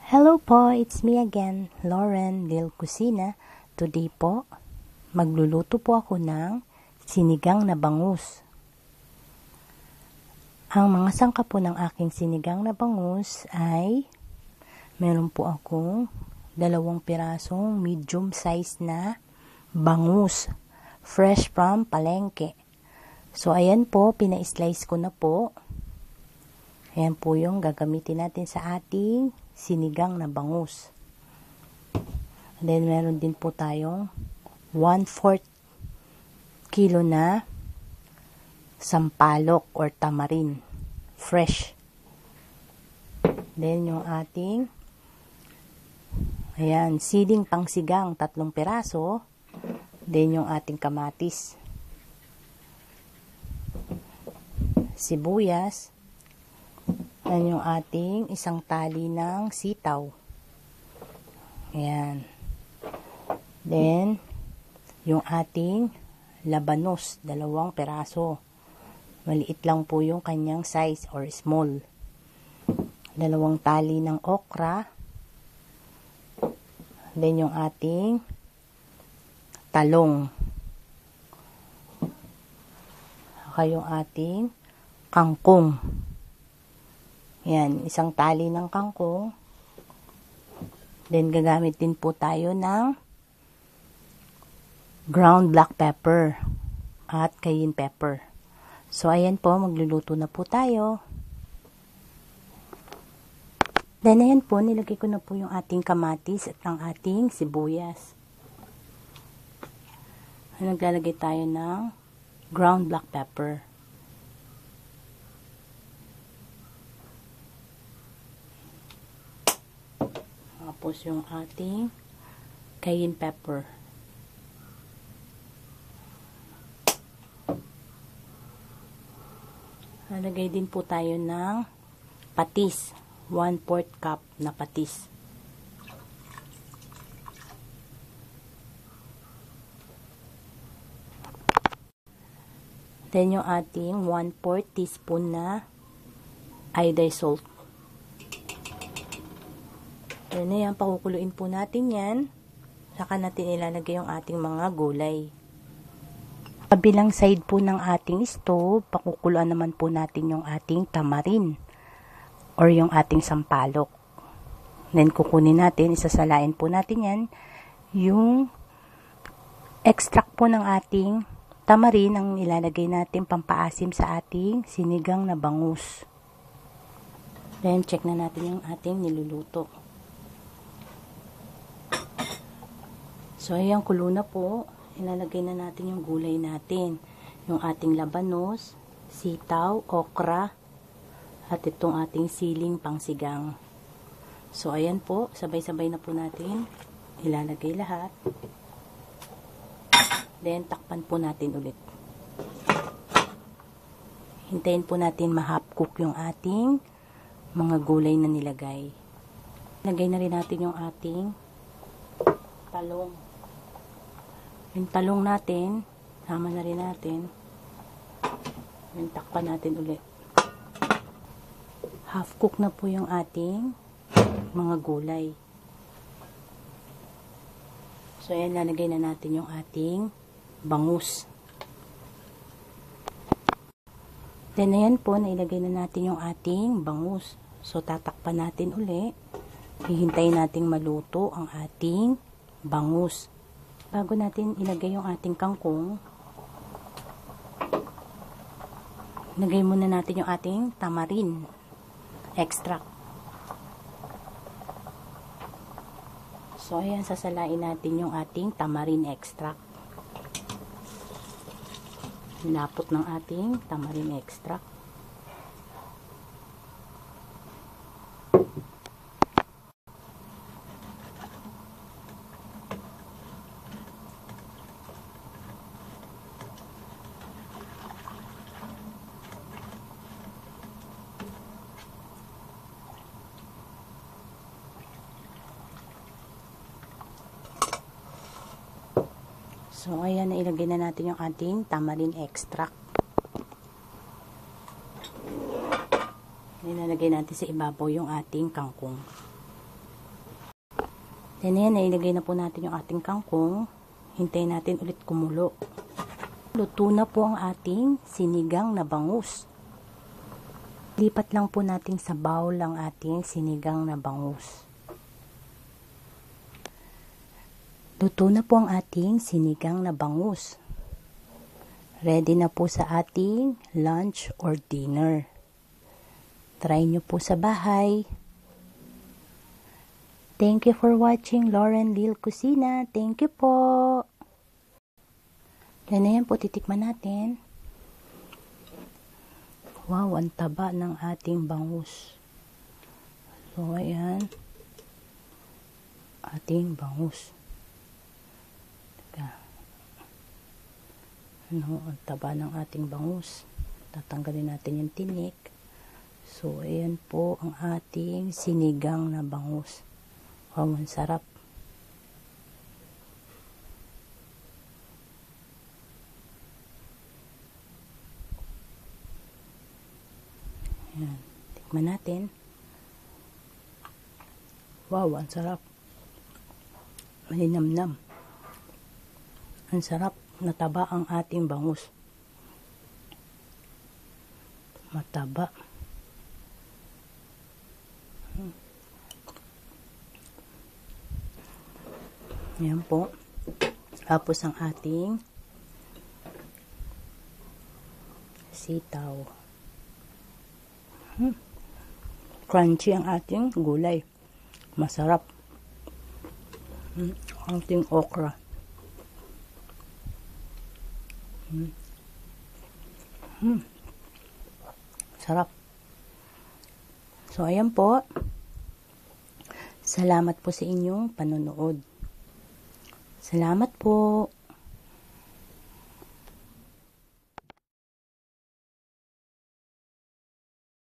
Hello po, it's me again, Lauren Lil Kusina. Today po, magluluto po ako ng sinigang na bangus. Ang mga sangkap po ng aking sinigang na bangus ay meron po akong 2 pirasong medium size na bangus, fresh from palengke. So ayan po, pina-slice ko na po. Ayan po yung gagamitin natin sa ating sinigang na bangus. And then, meron din po tayong 1/4 kilo na sampalok or tamarin. Fresh. Then, yung ating siling pangsigang, 3 piraso. Then, yung ating kamatis. Sibuyas. Yan yung ating isang tali ng sitaw. Ayan. Then, yung ating labanos, 2 peraso. Maliit lang po yung kanyang size or small. 2 tali ng okra. Then, yung ating talong. Saka yung ating kangkong. Yan, isang tali ng kangkong. Then, gagamit din po tayo ng ground black pepper at cayenne pepper. So, ayan po, magluluto na po tayo. Then, ayan po, nilagay ko na po yung ating kamatis at ang ating sibuyas. Naglalagay tayo ng ground black pepper. Tapos yung ating cayenne pepper. Nalagay din po tayo ng patis. 1/4 cup na patis. Then yung ating 1/4 teaspoon na iodized salt. Yan na yan, pakukuluin po natin yan. Saka natin ilalagay yung ating mga gulay. Kabilang side po ng ating stove, pakukuluan naman po natin yung ating tamarin or yung ating sampalok. Then kukunin natin, isasalain po natin yan, yung extract po ng ating tamarin ang ilalagay natin pampaasim sa ating sinigang na bangus. Then check na natin yung ating niluluto. So, ayan, kulo na po. Ilalagay na natin yung gulay natin. Yung ating labanos, sitaw, okra, at itong ating siling pangsigang. So, ayan po. Sabay-sabay na po natin ilalagay lahat. Then, takpan po natin ulit. Hintayin po natin ma-half cook yung ating mga gulay na nilagay. Lagay na rin natin yung ating talong. Yung talong natin, sama na rin natin. Yung takpan natin ulit. Half cook na po yung ating mga gulay. So, ayan, lalagay na natin yung ating bangus. Then, ayan po, nailagay na natin yung ating bangus. So, tatakpan natin ulit. Hihintayin natin maluto ang ating bangus. Bago natin ilagay yung ating kangkong, ilagay muna natin yung ating tamarin extract. So, ayan, sasalain natin yung ating tamarin extract. Hinapot ng ating tamarin extract. So, ayan, nailagay na natin yung ating tamarin extract. Nilalagay natin sa ibabaw yung ating kangkong. Then ayan, nailagay na po natin yung ating kangkong. Hintayin natin ulit kumulo. Luto na po ang ating sinigang na bangus. Lipat lang po natin sa bowl ang ating sinigang na bangus. Luto na po ang ating sinigang na bangus. Ready na po sa ating lunch or dinner. Try nyo po sa bahay. Thank you for watching Lauren Lil Kusina. Thank you po. Yan na yan po, titikman natin. Wow, ang taba ng ating bangus. So, ayan. Ating bangus. Teka. Ano, ang taba ng ating bangus. Tatanggalin natin yung tinik. So, ayan po ang ating sinigang na bangus. Wow, ang sarap. Ayan, tikman natin. Wow, ang sarap. Malinamnam. Ang sarap. Nataba ang ating bangus. Mataba. Ayan po. Tapos ang ating sitaw. Crunchy ang ating gulay. Masarap. Ang ating okra. Sarap. So, ayan po. Salamat po sa inyong panonood. Salamat po.